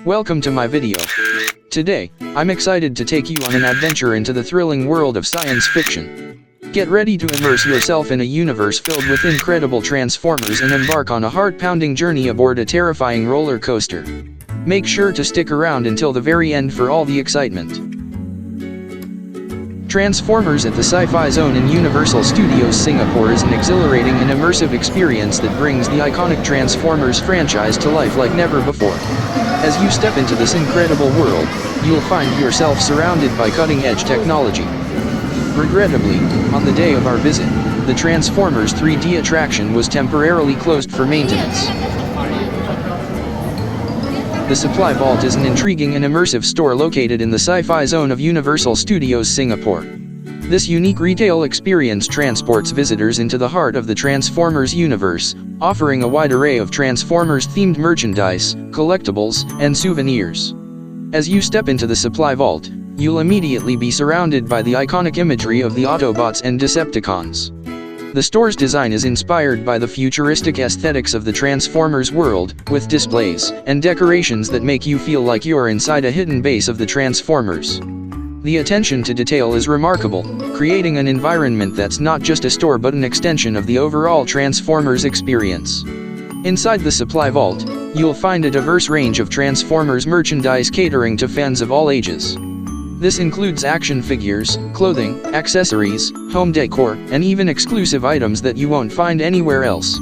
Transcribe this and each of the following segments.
Welcome to my video. Today, I'm excited to take you on an adventure into the thrilling world of science fiction. Get ready to immerse yourself in a universe filled with incredible transformers and embark on a heart-pounding journey aboard a terrifying roller coaster. Make sure to stick around until the very end for all the excitement. Transformers at the Sci-fi ZONE in Universal Studios Singapore is an exhilarating and immersive experience that brings the iconic Transformers franchise to life like never before. As you step into this incredible world, you'll find yourself surrounded by cutting-edge technology. Regrettably, on the day of our visit, the Transformers 3D attraction was temporarily closed for maintenance. The Supply Vault is an intriguing and immersive store located in the Sci-fi ZONE of Universal Studios Singapore. This unique retail experience transports visitors into the heart of the Transformers universe, offering a wide array of Transformers-themed merchandise, collectibles, and souvenirs. As you step into the Supply Vault, you'll immediately be surrounded by the iconic imagery of the Autobots and Decepticons. The store's design is inspired by the futuristic aesthetics of the Transformers world, with displays and decorations that make you feel like you're inside a hidden base of the Transformers. The attention to detail is remarkable, creating an environment that's not just a store but an extension of the overall Transformers experience. Inside the Supply Vault, you'll find a diverse range of Transformers merchandise catering to fans of all ages. This includes action figures, clothing, accessories, home decor, and even exclusive items that you won't find anywhere else.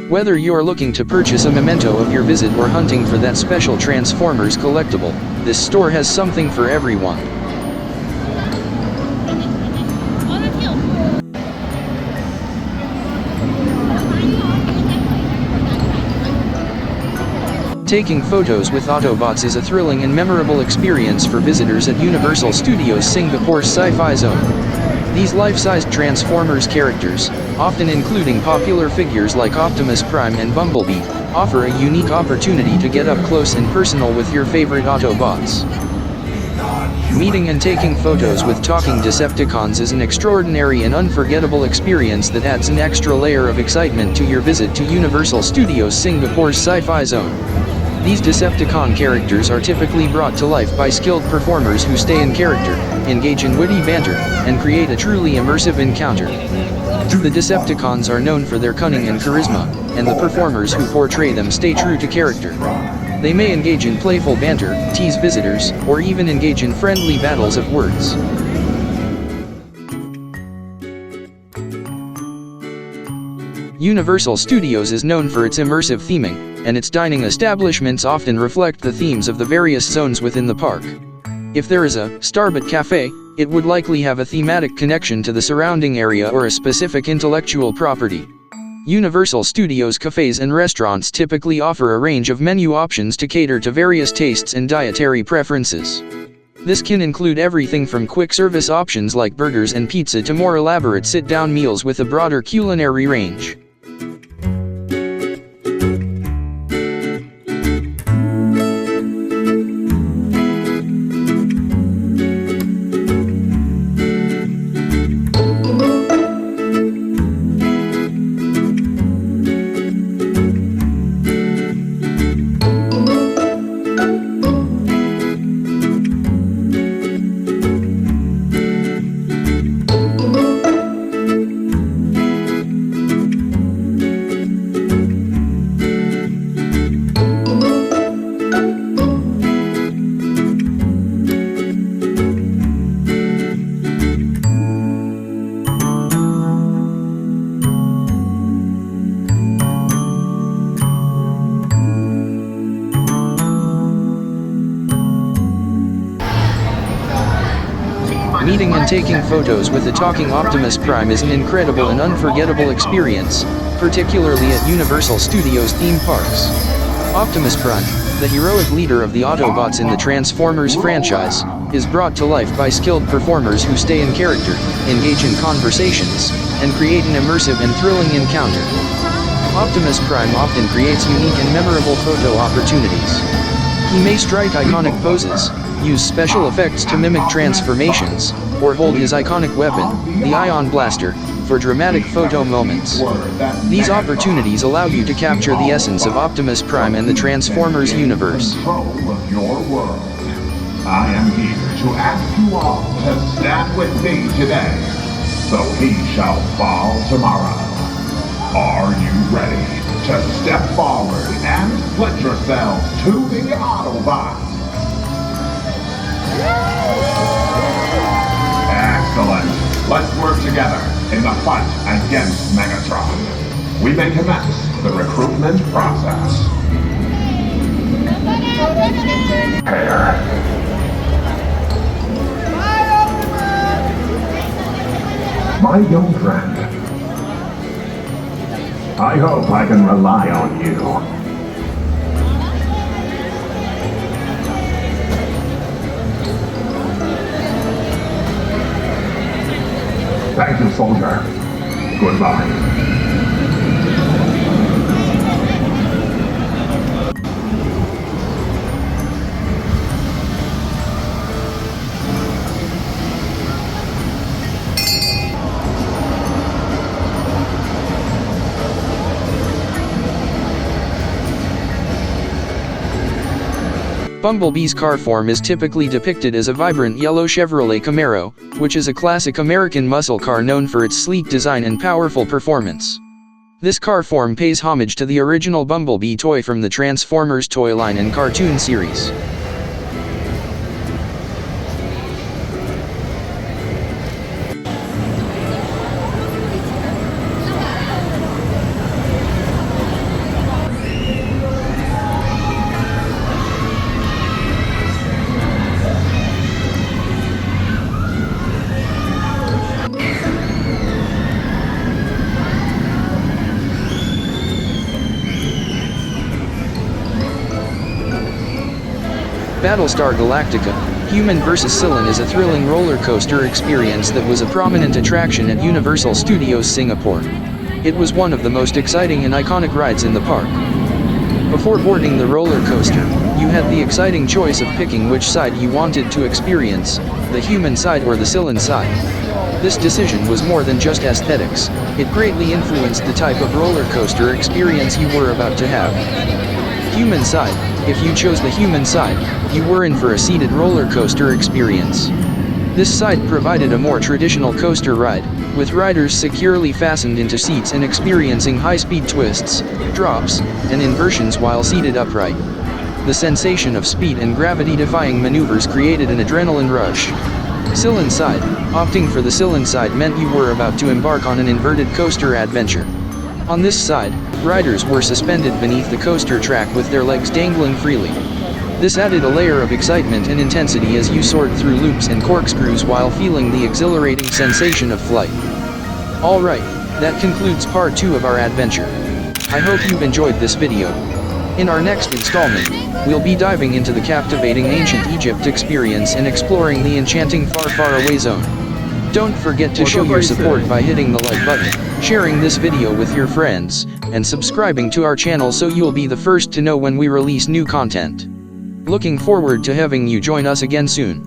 Whether you're looking to purchase a memento of your visit or hunting for that special Transformers collectible, this store has something for everyone. Taking photos with Autobots is a thrilling and memorable experience for visitors at Universal Studios Singapore's Sci-fi ZONE. These life-sized Transformers characters, often including popular figures like Optimus Prime and Bumblebee, offer a unique opportunity to get up close and personal with your favorite Autobots. Meeting and taking photos with talking Decepticons is an extraordinary and unforgettable experience that adds an extra layer of excitement to your visit to Universal Studios Singapore's Sci-fi ZONE. These Decepticon characters are typically brought to life by skilled performers who stay in character, engage in witty banter, and create a truly immersive encounter. The Decepticons are known for their cunning and charisma, and the performers who portray them stay true to character. They may engage in playful banter, tease visitors, or even engage in friendly battles of words. Universal Studios is known for its immersive theming, and its dining establishments often reflect the themes of the various zones within the park. If there is a Starbit Cafe, it would likely have a thematic connection to the surrounding area or a specific intellectual property. Universal Studios cafes and restaurants typically offer a range of menu options to cater to various tastes and dietary preferences. This can include everything from quick service options like burgers and pizza to more elaborate sit-down meals with a broader culinary range. Meeting and taking photos with the talking Optimus Prime is an incredible and unforgettable experience, particularly at Universal Studios theme parks. Optimus Prime, the heroic leader of the Autobots in the Transformers franchise, is brought to life by skilled performers who stay in character, engage in conversations, and create an immersive and thrilling encounter. Optimus Prime often creates unique and memorable photo opportunities. He may strike iconic poses, use special effects to mimic transformations, or hold his iconic weapon, the Ion Blaster, for dramatic photo moments. These opportunities allow you to capture the essence of Optimus Prime and the Transformers universe. I am here to ask you all to stand with me today, so he shall fall tomorrow. Are you ready to step forward and split yourselves to the Autobots? Excellent. Let's work together in the fight against Megatron. We may commence the recruitment process. Prepare. My young friend, I hope I can rely on you. Thank you, soldier. Goodbye. Bumblebee's car form is typically depicted as a vibrant yellow Chevrolet Camaro, which is a classic American muscle car known for its sleek design and powerful performance. This car form pays homage to the original Bumblebee toy from the Transformers toy line and cartoon series. Battlestar Galactica, Human vs. Cylon is a thrilling roller coaster experience that was a prominent attraction at Universal Studios Singapore. It was one of the most exciting and iconic rides in the park. Before boarding the roller coaster, you had the exciting choice of picking which side you wanted to experience, the human side or the Cylon side. This decision was more than just aesthetics, it greatly influenced the type of roller coaster experience you were about to have. Human side. If you chose the human side, you were in for a seated roller coaster experience. This side provided a more traditional coaster ride, with riders securely fastened into seats and experiencing high-speed twists, drops, and inversions while seated upright. The sensation of speed and gravity-defying maneuvers created an adrenaline rush. Cylon side. Opting for the Cylon side meant you were about to embark on an inverted coaster adventure. On this side, riders were suspended beneath the coaster track with their legs dangling freely. This added a layer of excitement and intensity as you soared through loops and corkscrews while feeling the exhilarating sensation of flight. Alright, that concludes part 2 of our adventure. I hope you've enjoyed this video. In our next installment, we'll be diving into the captivating ancient Egypt experience and exploring the enchanting Far Far Away Zone. Don't forget to show your support by hitting the like button, sharing this video with your friends, and subscribing to our channel so you'll be the first to know when we release new content. Looking forward to having you join us again soon.